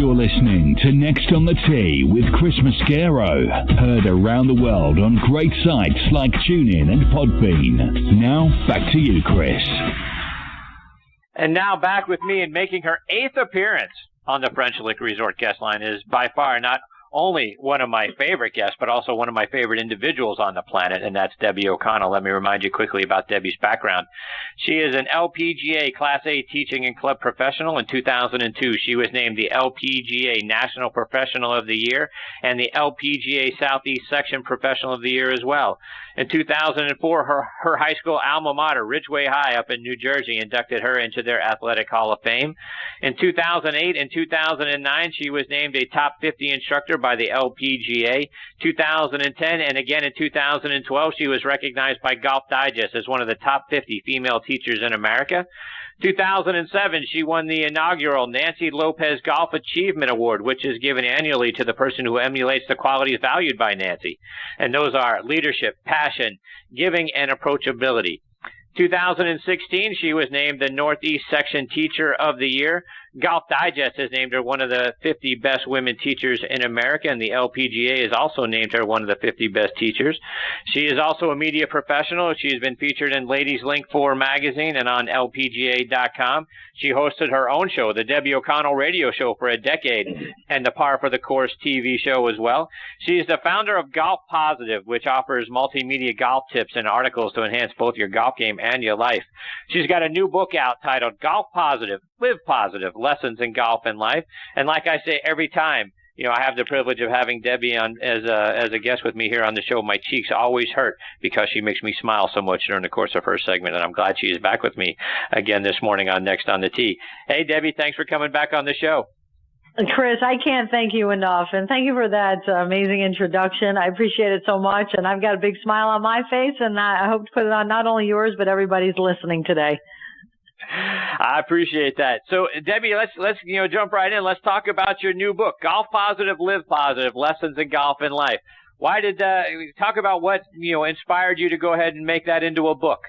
You're listening to Next on the Tee with Chris Mascaro. Heard around the world on great sites like TuneIn and Podbean. Now, back to you, Chris. And now back with me and making her 8th appearance on the French Lick Resort guest line is by far not only one of my favorite guests, but also one of my favorite individuals on the planet, and that's Debbie O'Connell. Let me remind you quickly about Debbie's background. She is an LPGA Class A teaching and club professional. In 2002, she was named the LPGA National Professional of the Year and the LPGA Southeast Section Professional of the Year as well. In 2004, her high school alma mater, Ridgeway High up in New Jersey, inducted her into their Athletic Hall of Fame. In 2008 and 2009, she was named a top 50 instructor by the LPGA. 2010 and again in 2012, she was recognized by Golf Digest as one of the top 50 female teachers in America. 2007, she won the inaugural Nancy Lopez Golf Achievement Award, which is given annually to the person who emulates the qualities valued by Nancy. And those are leadership, passion, giving, and approachability. 2016, she was named the Northeast Section Teacher of the Year. Golf Digest has named her one of the 50 best women teachers in America, and the LPGA has also named her one of the 50 best teachers. She is also a media professional. She's been featured in Ladies Link 4 magazine and on LPGA.com. She hosted her own show, the Debbie O'Connell Radio Show, for a decade, and the Par for the Course TV show as well. She is the founder of Golf Positive, which offers multimedia golf tips and articles to enhance both your golf game and your life. She's got a new book out titled Golf Positive, Live Positive, Lessons in Golf and Life. And like I say every time, I have the privilege of having Debbie on as a guest with me here on the show. My cheeks always hurt because she makes me smile so much during the course of her segment, and I'm glad she is back with me again this morning on Next on the Tee. Hey, Debbie, thanks for coming back on the show. Chris, I can't thank you enough, and thank you for that amazing introduction. I appreciate it so much, and I've got a big smile on my face, and I hope to put it on not only yours, but everybody's listening today. I appreciate that. So, Debbie, let's jump right in. Let's talk about your new book, Golf Positive, Live Positive, Lessons in Golf and Life. Why did talk about what inspired you to go ahead and make that into a book?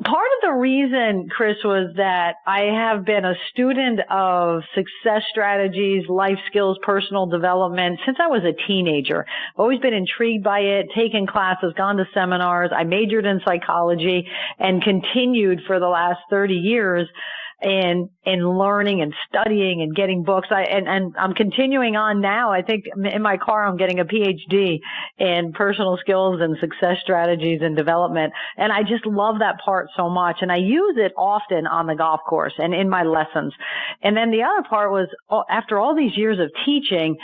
Part of the reason, Chris, was that I have been a student of success strategies, life skills, personal development since I was a teenager. I've always been intrigued by it, taken classes, gone to seminars. I majored in psychology and continued for the last 30 years in learning and studying and getting books. And I'm continuing on now. I think in my car I'm getting a PhD in personal skills and success strategies and development. And I just love that part so much. And I use it often on the golf course and in my lessons. And then the other part was after all these years of teaching,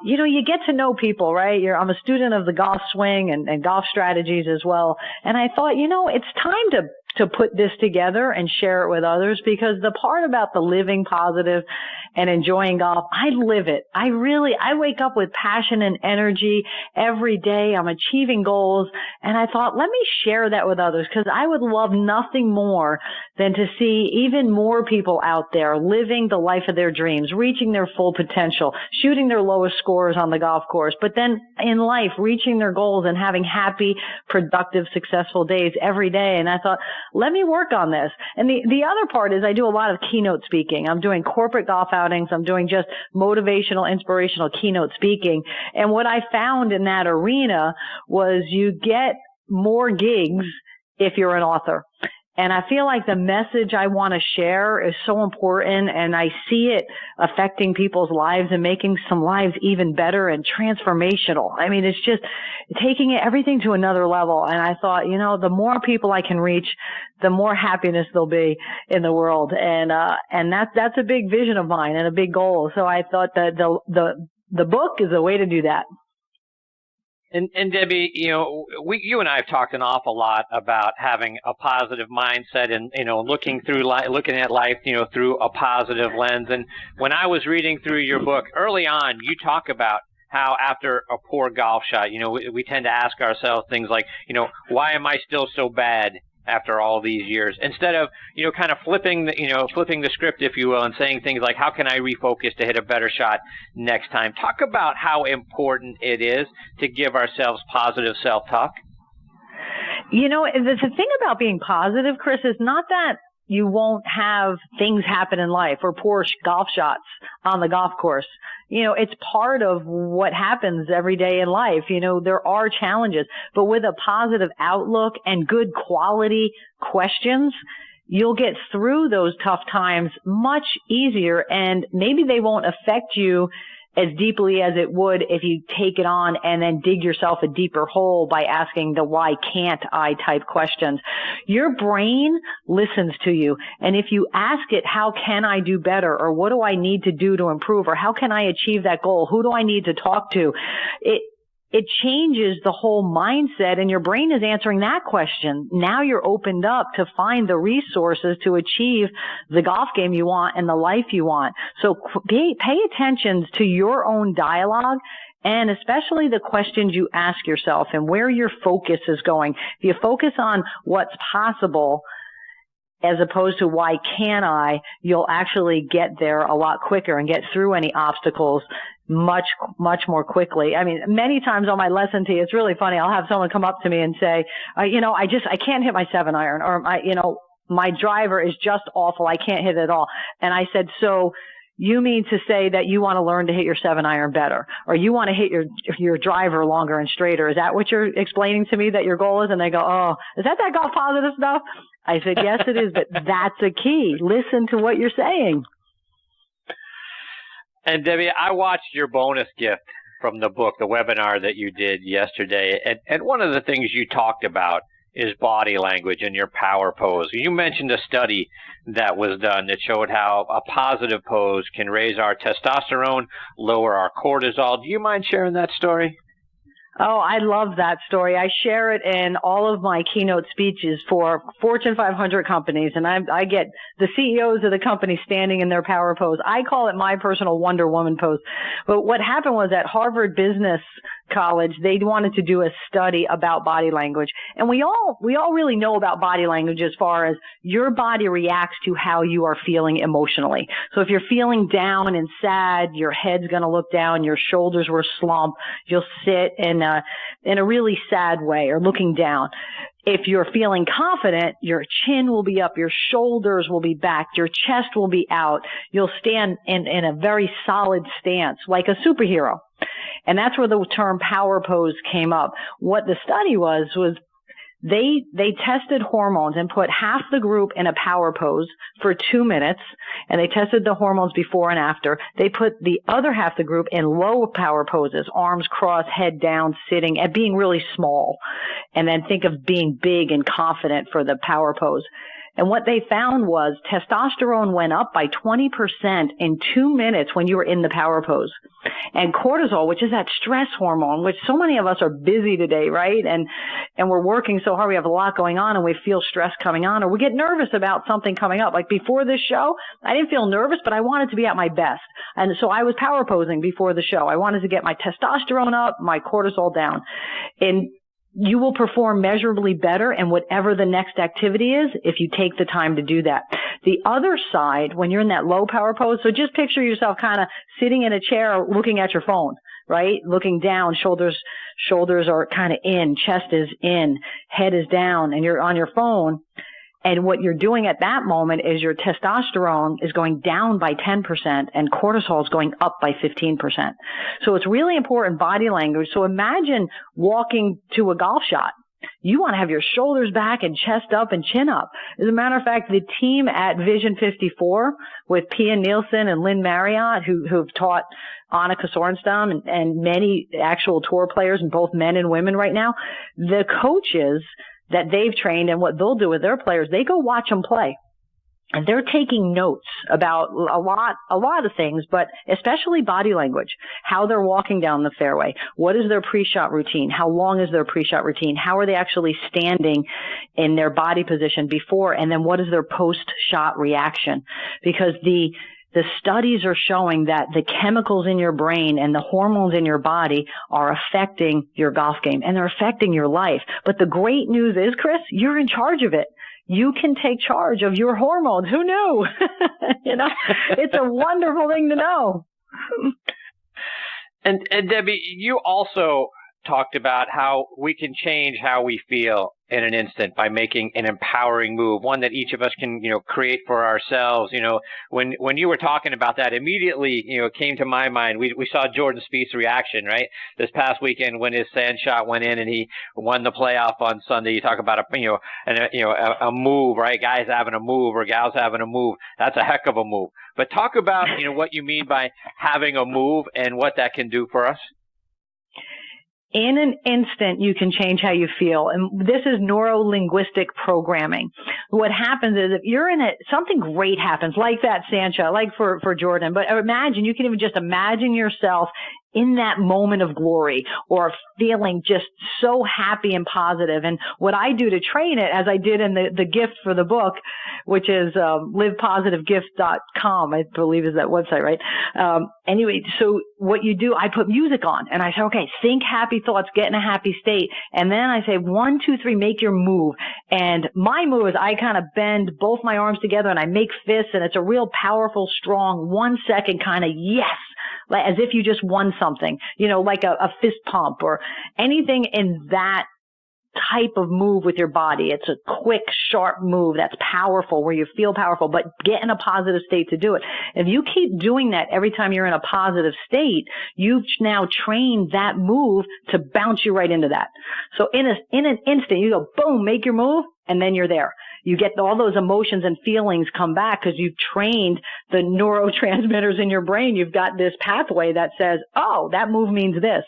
you get to know people, right? I'm a student of the golf swing and golf strategies as well. And I thought, it's time to put this together and share it with others, because the part about the living positive and enjoying golf, I live it. I wake up with passion and energy every day. I'm achieving goals. And I thought, let me share that with others, because I would love nothing more than to see even more people out there living the life of their dreams, reaching their full potential, shooting their lowest scores on the golf course, but then in life, reaching their goals and having happy, productive, successful days every day. And I thought, let me work on this. And the other part is I do a lot of keynote speaking. I'm doing corporate golf outings. I'm doing just motivational, inspirational keynote speaking. And what I found in that arena was you get more gigs if you're an author. And I feel like the message I want to share is so important, and I see it affecting people's lives and making some lives even better and transformational. I mean, it's just taking everything to another level. And I thought, the more people I can reach, the more happiness there'll be in the world. And that's a big vision of mine and a big goal. So I thought that the book is a way to do that. And Debbie, you and I have talked an awful lot about having a positive mindset and, looking at life, through a positive lens. And when I was reading through your book early on, you talk about how after a poor golf shot, we tend to ask ourselves things like, why am I still so bad after all these years? Instead of, kind of flipping the script, if you will, and saying things like, how can I refocus to hit a better shot next time? Talk about how important it is to give ourselves positive self-talk. The thing about being positive, Chris, is not that you won't have things happen in life or poor golf shots on the golf course. It's part of what happens every day in life. There are challenges, but with a positive outlook and good quality questions, you'll get through those tough times much easier, and maybe they won't affect you as deeply as it would if you take it on and then dig yourself a deeper hole by asking the why can't I type questions. Your brain listens to you. And if you ask it, how can I do better? Or what do I need to do to improve? Or how can I achieve that goal? Who do I need to talk to? It changes the whole mindset, and your brain is answering that question. Now you're opened up to find the resources to achieve the golf game you want and the life you want. So pay attention to your own dialogue, and especially the questions you ask yourself and where your focus is going. If you focus on what's possible as opposed to why can't I, you'll actually get there a lot quicker and get through any obstacles much more quickly. I mean, many times on my lesson tee, it's really funny. I'll have someone come up to me and say, I can't hit my 7-iron, or my driver is just awful. I can't hit it at all. And I said, so you mean to say that you want to learn to hit your 7-iron better, or you want to hit your driver longer and straighter? Is that what you're explaining to me that your goal is? And they go, oh, is that golf positive stuff? I said, yes, it is, but that's a key. Listen to what you're saying. And Debbie, I watched your bonus gift from the book, the webinar that you did yesterday. And one of the things you talked about is body language and your power pose. You mentioned a study that was done that showed how a positive pose can raise our testosterone, lower our cortisol. Do you mind sharing that story? Oh, I love that story. I share it in all of my keynote speeches for Fortune 500 companies, and I get the CEOs of the company standing in their power pose. I call it my personal Wonder Woman pose. But what happened was at Harvard Business College, they wanted to do a study about body language. And we all really know about body language as far as your body reacts to how you are feeling emotionally. So if you're feeling down and sad, your head's going to look down, your shoulders will slump, you'll sit in a really sad way or looking down. If you're feeling confident, your chin will be up, your shoulders will be back, your chest will be out. You'll stand in a very solid stance, like a superhero. And that's where the term power pose came up. What the study was they tested hormones and put half the group in a power pose for 2 minutes, and they tested the hormones before and after. They put the other half of the group in low power poses, arms crossed, head down, sitting, and being really small. And then think of being big and confident for the power pose. And what they found was testosterone went up by 20% in 2 minutes when you were in the power pose. And cortisol, which is that stress hormone, which so many of us are busy today, right? And we're working so hard, we have a lot going on, and we feel stress coming on, or we get nervous about something coming up. Like before this show, I didn't feel nervous, but I wanted to be at my best. And so I was power posing before the show. I wanted to get my testosterone up, my cortisol down. And you will perform measurably better in whatever the next activity is if you take the time to do that. The other side, when you're in that low power pose, so just picture yourself kind of sitting in a chair looking at your phone, right? Looking down, shoulders are kind of in, chest is in, head is down, and you're on your phone. And what you're doing at that moment is your testosterone is going down by 10% and cortisol is going up by 15%. So it's really important body language. So imagine walking to a golf shot. You want to have your shoulders back and chest up and chin up. As a matter of fact, the team at Vision 54 with Pia Nielsen and Lynn Marriott, who've taught Annika Sorenstam and many actual tour players, and both men and women right now, the coaches that they've trained and what they'll do with their players, they go watch them play. And they're taking notes about a lot of things, but especially body language, how they're walking down the fairway. What is their pre-shot routine? How long is their pre-shot routine? How are they actually standing in their body position before? And then what is their post-shot reaction? Because the studies are showing that the chemicals in your brain and the hormones in your body are affecting your golf game, and they're affecting your life. But the great news is, Chris, you're in charge of it. You can take charge of your hormones. Who knew? It's a wonderful thing to know. And Debbie, you also talked about how we can change how we feel in an instant by making an empowering move, one that each of us can, create for ourselves. When you were talking about that, immediately, it came to my mind. We saw Jordan Spieth's reaction, right? This past weekend when his sand shot went in and he won the playoff on Sunday. You talk about a move, right? Guys having a move or gals having a move. That's a heck of a move. But talk about, what you mean by having a move and what that can do for us. In an instant, you can change how you feel. And this is neuro-linguistic programming. What happens is if you're in it, something great happens, like that Sancha, like for Jordan. But imagine, you can even just imagine yourself in that moment of glory or feeling just so happy and positive. And what I do to train it, as I did in the gift for the book, which is livepositivegift.com, I believe is that website, right? Anyway, so what you do, I put music on and I say, okay, think happy thoughts, get in a happy state. And then I say, 1, 2, 3, make your move. And my move is I kind of bend both my arms together and I make fists, and it's a real powerful, strong 1 second kind of yes, as if you just won something, like a fist pump or anything in that type of move with your body. It's a quick, sharp move that's powerful, where you feel powerful, but get in a positive state to do it. If you keep doing that every time you're in a positive state, you've now trained that move to bounce you right into that. So in an instant, you go, boom, make your move, and then you're there. You get all those emotions and feelings come back because you've trained the neurotransmitters in your brain. You've got this pathway that says, oh, that move means this.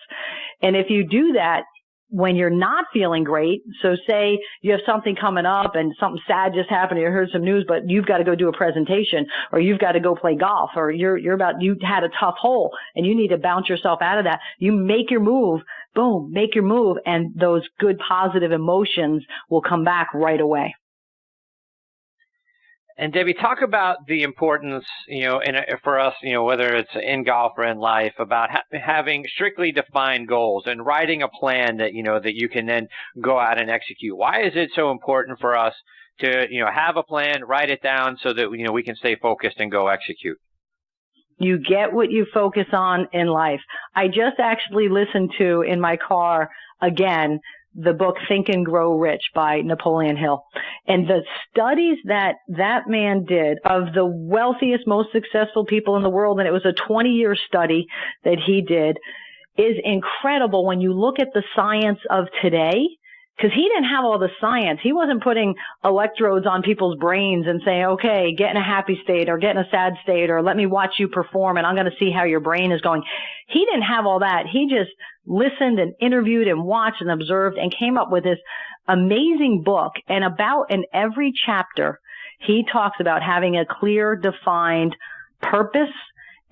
And if you do that when you're not feeling great, so say you have something coming up and something sad just happened, you heard some news, but you've got to go do a presentation, or you've got to go play golf, or you had a tough hole and you need to bounce yourself out of that. You make your move, boom, make your move, and those good positive emotions will come back right away. And Debbie, talk about the importance, for us, whether it's in golf or in life, about having strictly defined goals and writing a plan that, that you can then go out and execute. Why is it so important for us to, have a plan, write it down so that, we can stay focused and go execute? You get what you focus on in life. I just actually listened to in my car again the book Think and Grow Rich by Napoleon Hill. And the studies that man did of the wealthiest, most successful people in the world, and it was a 20-year study that he did, is incredible when you look at the science of today. Because he didn't have all the science. He wasn't putting electrodes on people's brains and saying, okay, get in a happy state or get in a sad state, or let me watch you perform and I'm going to see how your brain is going. He didn't have all that. He just listened and interviewed and watched and observed and came up with this amazing book. And about in every chapter, he talks about having a clear, defined purpose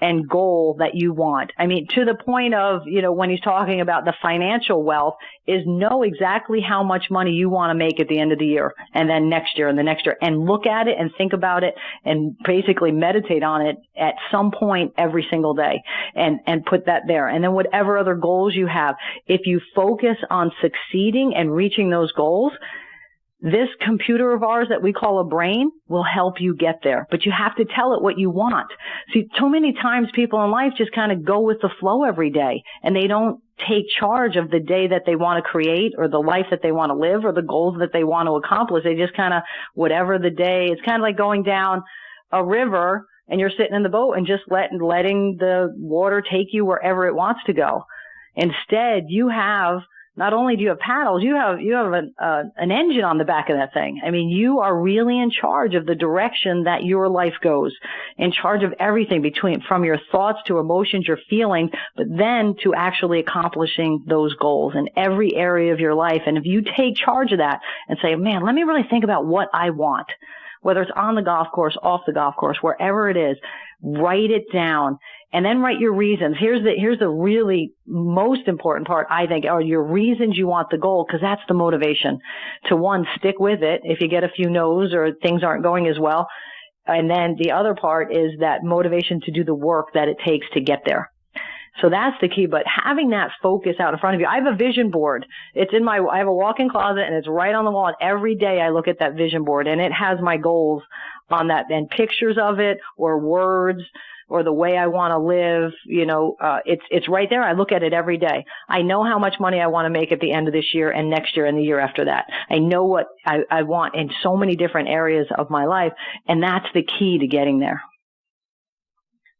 and goal that you want. I mean, to the point of, when he's talking about the financial wealth, is know exactly how much money you want to make at the end of the year, and then next year and the next year, and look at it and think about it and basically meditate on it at some point every single day and put that there. And then whatever other goals you have, if you focus on succeeding and reaching those goals, this computer of ours that we call a brain will help you get there, but you have to tell it what you want. See, too many times people in life just kind of go with the flow every day, and they don't take charge of the day that they want to create or the life that they want to live or the goals that they want to accomplish. They just kind of, whatever the day, it's kind of like going down a river and you're sitting in the boat and just letting the water take you wherever it wants to go. Instead, you have, not only do you have paddles, you have an engine on the back of that thing. I mean, you are really in charge of the direction that your life goes, in charge of everything from your thoughts to emotions, your feelings, but then to actually accomplishing those goals in every area of your life. And if you take charge of that and say, man, let me really think about what I want, whether it's on the golf course, off the golf course, wherever it is, write it down. And then write your reasons. Here's the really most important part, I think, are your reasons you want the goal, because that's the motivation. To one, stick with it if you get a few no's or things aren't going as well. And then the other part is that motivation to do the work that it takes to get there. So that's the key. But having that focus out in front of you. I have a vision board. I have a walk-in closet and it's right on the wall. And every day I look at that vision board and it has my goals on that and pictures of it or words or the way I want to live, it's right there. I look at it every day. I know how much money I want to make at the end of this year and next year and the year after that. I know what I want in so many different areas of my life, and that's the key to getting there.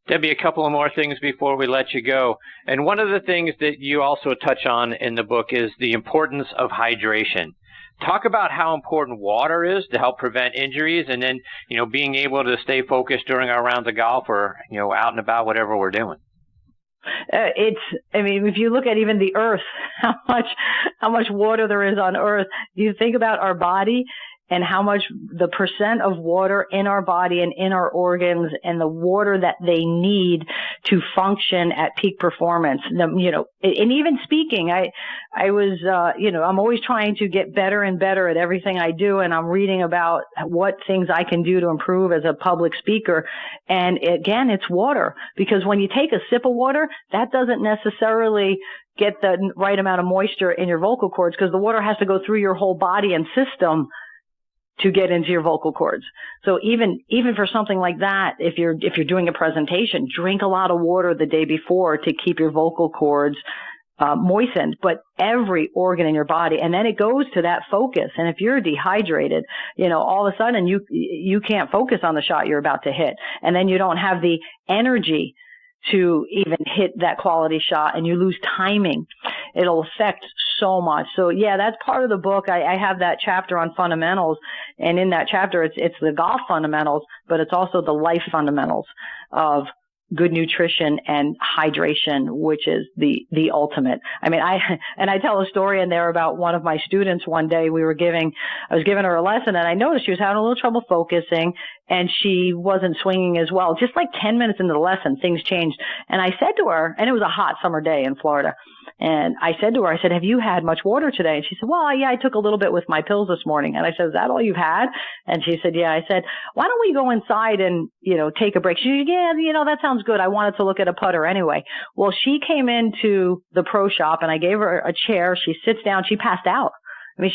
Debbie, a couple of more things before we let you go. And one of the things that you also touch on in the book is the importance of hydration. Talk about how important water is to help prevent injuries, and then, being able to stay focused during our rounds of golf or, out and about, whatever we're doing. If you look at even the earth, how much water there is on earth, you think about our body and how much the percent of water in our body and in our organs and the water that they need to function at peak performance. And even speaking, I was, I'm always trying to get better and better at everything I do. And I'm reading about what things I can do to improve as a public speaker. And again, it's water, because when you take a sip of water, that doesn't necessarily get the right amount of moisture in your vocal cords, because the water has to go through your whole body and system to get into your vocal cords. So even for something like that, if you're doing a presentation, drink a lot of water the day before to keep your vocal cords moistened, but every organ in your body. And then it goes to that focus. And if you're dehydrated, all of a sudden you can't focus on the shot you're about to hit. And then you don't have the energy to even hit that quality shot, and you lose timing. It'll affect so much. So yeah, that's part of the book. I have that chapter on fundamentals, and in that chapter, it's the golf fundamentals, but it's also the life fundamentals of good nutrition and hydration, which is the ultimate. I tell a story in there about one of my students. One day I was giving her a lesson, and I noticed she was having a little trouble focusing, and she wasn't swinging as well. Just like 10 minutes into the lesson, things changed. And I said to her, and it was a hot summer day in Florida, and I said to her, have you had much water today? And she said, well, yeah, I took a little bit with my pills this morning. And I said, is that all you've had? And she said, yeah. I said, why don't we go inside and, take a break? She said, yeah, that sounds good. I wanted to look at a putter anyway. Well, she came into the pro shop, and I gave her a chair. She sits down. She passed out.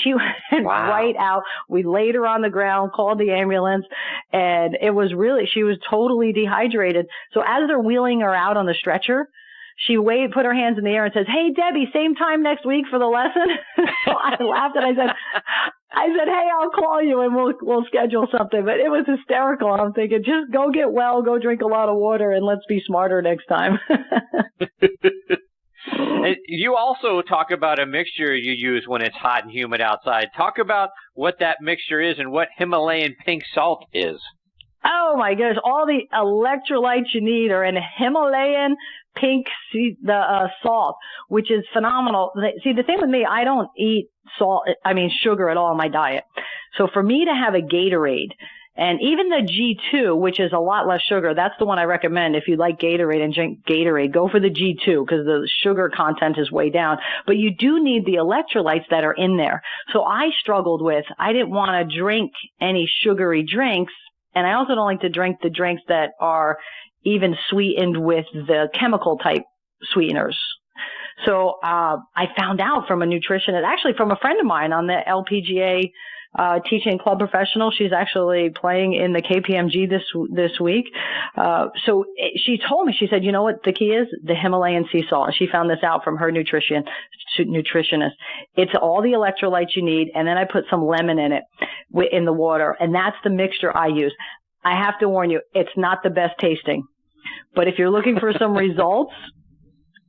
She went right out. We laid her on the ground, called the ambulance, and she was totally dehydrated. So as they're wheeling her out on the stretcher, she put her hands in the air and says, hey, Debbie, same time next week for the lesson. So I laughed, and I said, hey, I'll call you and we'll schedule something. But it was hysterical. I'm thinking, just go get well, go drink a lot of water, and let's be smarter next time. You also talk about a mixture you use when it's hot and humid outside. Talk about what that mixture is and what Himalayan pink salt is. Oh, my goodness. All the electrolytes you need are in Himalayan pink salt, which is phenomenal. See, the thing with me, I don't eat sugar at all in my diet. So for me to have a Gatorade, and even the G2, which is a lot less sugar, that's the one I recommend. If you like Gatorade and drink Gatorade, go for the G2, because the sugar content is way down. But you do need the electrolytes that are in there. So I didn't want to drink any sugary drinks, and I also don't like to drink the drinks that are even sweetened with the chemical type sweeteners. So I found out from a nutritionist, actually from a friend of mine on the LPGA teaching club professional. She's actually playing in the KPMG this week. So she told me, she said, you know what the key is? The Himalayan sea salt. And she found this out from her nutritionist. It's all the electrolytes you need. And then I put some lemon in it in the water. And that's the mixture I use. I have to warn you, it's not the best tasting. But if you're looking for some results,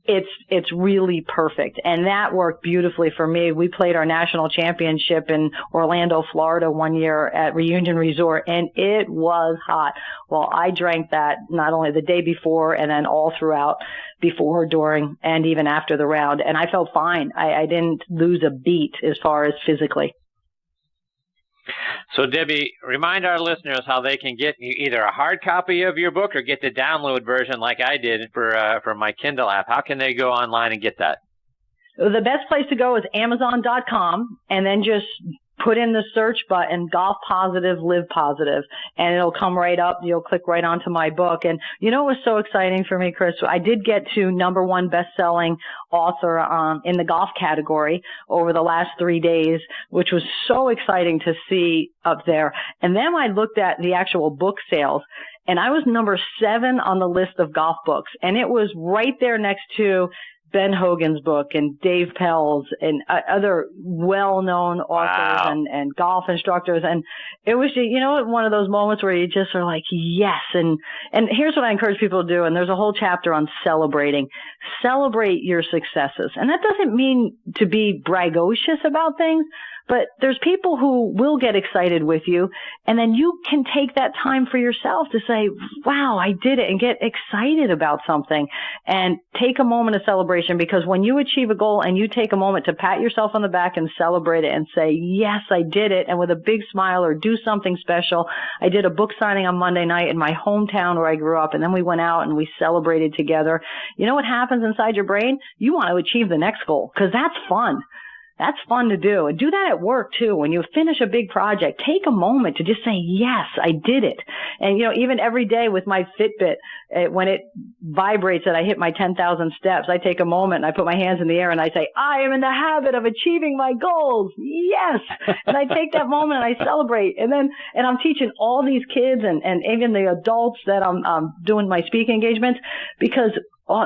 it's really perfect. And that worked beautifully for me. We played our national championship in Orlando, Florida one year at Reunion Resort, and it was hot. Well, I drank that not only the day before and then all throughout, before, during, and even after the round. And I felt fine. I didn't lose a beat as far as physically. So, Debbie, remind our listeners how they can get either a hard copy of your book or get the download version like I did for my Kindle app. How can they go online and get that? The best place to go is Amazon.com, and then just put in the search button, Golf Positive, Live Positive, and it'll come right up. You'll click right onto my book. And you know what was so exciting for me, Chris? I did get to #1 best-selling author in the golf category over the last 3 days, which was so exciting to see up there. And then I looked at the actual book sales, and I was #7 on the list of golf books. And it was right there next to Ben Hogan's book and Dave Pell's and other well-known authors and golf instructors. And it was, one of those moments where you just are like, yes. And here's what I encourage people to do. And there's a whole chapter on celebrating. Celebrate your successes. And that doesn't mean to be braggadocious about things, but there's people who will get excited with you, and then you can take that time for yourself to say, wow, I did it, and get excited about something and take a moment of celebration, because when you achieve a goal and you take a moment to pat yourself on the back and celebrate it and say, yes, I did it, and with a big smile or do something special. I did a book signing on Monday night in my hometown where I grew up, and then we went out and we celebrated together. You know what happens inside your brain? You want to achieve the next goal, because that's fun. That's fun to do. And do that at work, too. When you finish a big project, take a moment to just say, yes, I did it. And, even every day with my Fitbit, when it vibrates that I hit my 10,000 steps, I take a moment and I put my hands in the air and I say, I am in the habit of achieving my goals. Yes. And I take that moment and I celebrate. And I'm teaching all these kids and even the adults that I'm doing my speaking engagements, because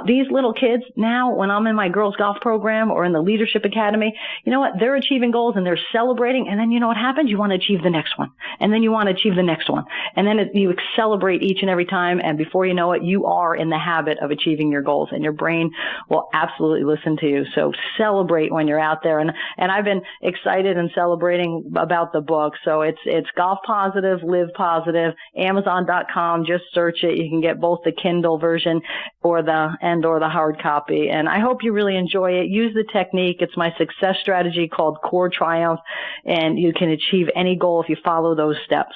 these little kids now, when I'm in my girls golf program or in the leadership academy, you know what? They're achieving goals and they're celebrating. And then you know what happens? You want to achieve the next one. And then you want to achieve the next one. And then you celebrate each and every time. And before you know it, you are in the habit of achieving your goals, and your brain will absolutely listen to you. So celebrate when you're out there. And I've been excited and celebrating about the book. So it's Golf Positive, Live Positive, Amazon.com. Just search it. You can get both the Kindle version or the hard copy. And I hope you really enjoy it. Use the technique. It's my success strategy called Core Triumph, and you can achieve any goal if you follow those steps.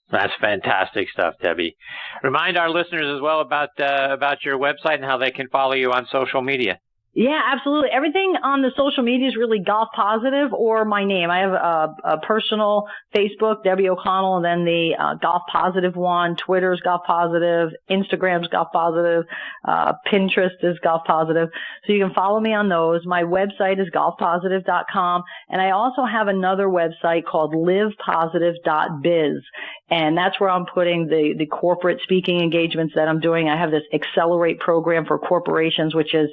That's fantastic stuff, Debbie. Remind our listeners as well about your website and how they can follow you on social media. Yeah, absolutely. Everything on the social media is really Golf Positive or my name. I have a personal Facebook, Debbie O'Connell, and then the Golf Positive one. Twitter's Golf Positive, Instagram's Golf Positive, Pinterest is Golf Positive. So you can follow me on those. My website is golfpositive.com, and I also have another website called livepositive.biz, and that's where I'm putting the corporate speaking engagements that I'm doing. I have this Accelerate program for corporations, which is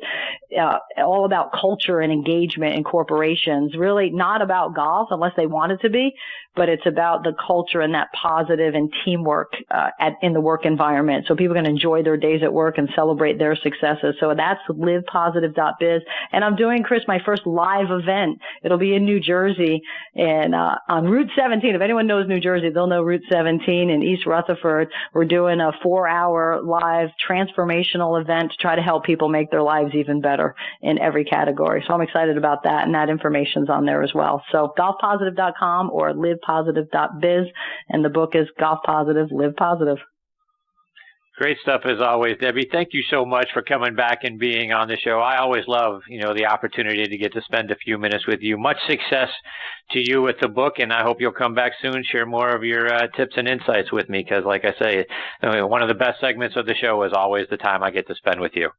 all about culture and engagement in corporations. Really not about golf unless they want it to be, but it's about the culture and that positive and teamwork in the work environment. So people can enjoy their days at work and celebrate their successes. So that's livepositive.biz. And I'm doing, Chris, my first live event. It'll be in New Jersey and on Route 17. If anyone knows New Jersey, they'll know Route 17 in East Rutherford. We're doing a 4-hour live transformational event to try to help people make their lives even better in every category. So I'm excited about that, and that information's on there as well. So golfpositive.com or livepositive.biz, and the book is Golf Positive, Live Positive. Great stuff as always, Debbie. Thank you so much for coming back and being on the show. I always love, the opportunity to get to spend a few minutes with you. Much success to you with the book, and I hope you'll come back soon, share more of your tips and insights with me, because like I say, one of the best segments of the show is always the time I get to spend with you.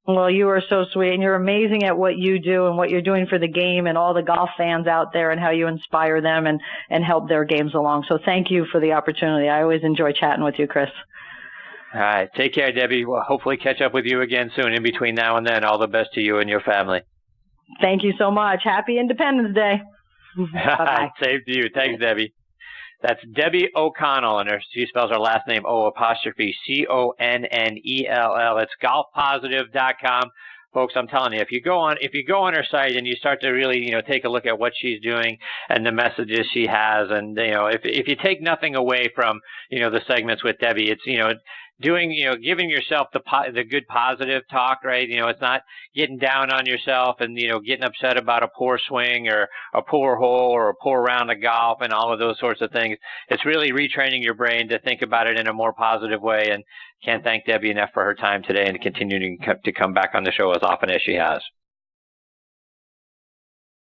Well, you are so sweet, and you're amazing at what you do and what you're doing for the game and all the golf fans out there, and how you inspire them and help their games along. So thank you for the opportunity. I always enjoy chatting with you, Chris. All right. Take care, Debbie. We'll hopefully catch up with you again soon. In between now and then, all the best to you and your family. Thank you so much. Happy Independence Day. Bye-bye. Same to you. Thanks, Debbie. That's Debbie O'Connell, and she spells her last name O''Connell. It's golfpositive.com. Folks, I'm telling you, if you go on her site and you start to really, take a look at what she's doing and the messages she has, and if you take nothing away from, the segments with Debbie, it's giving yourself the good positive talk, right? It's not getting down on yourself and, getting upset about a poor swing or a poor hole or a poor round of golf and all of those sorts of things. It's really retraining your brain to think about it in a more positive way. And can't thank Debbie enough for her time today and continuing to come back on the show as often as she has.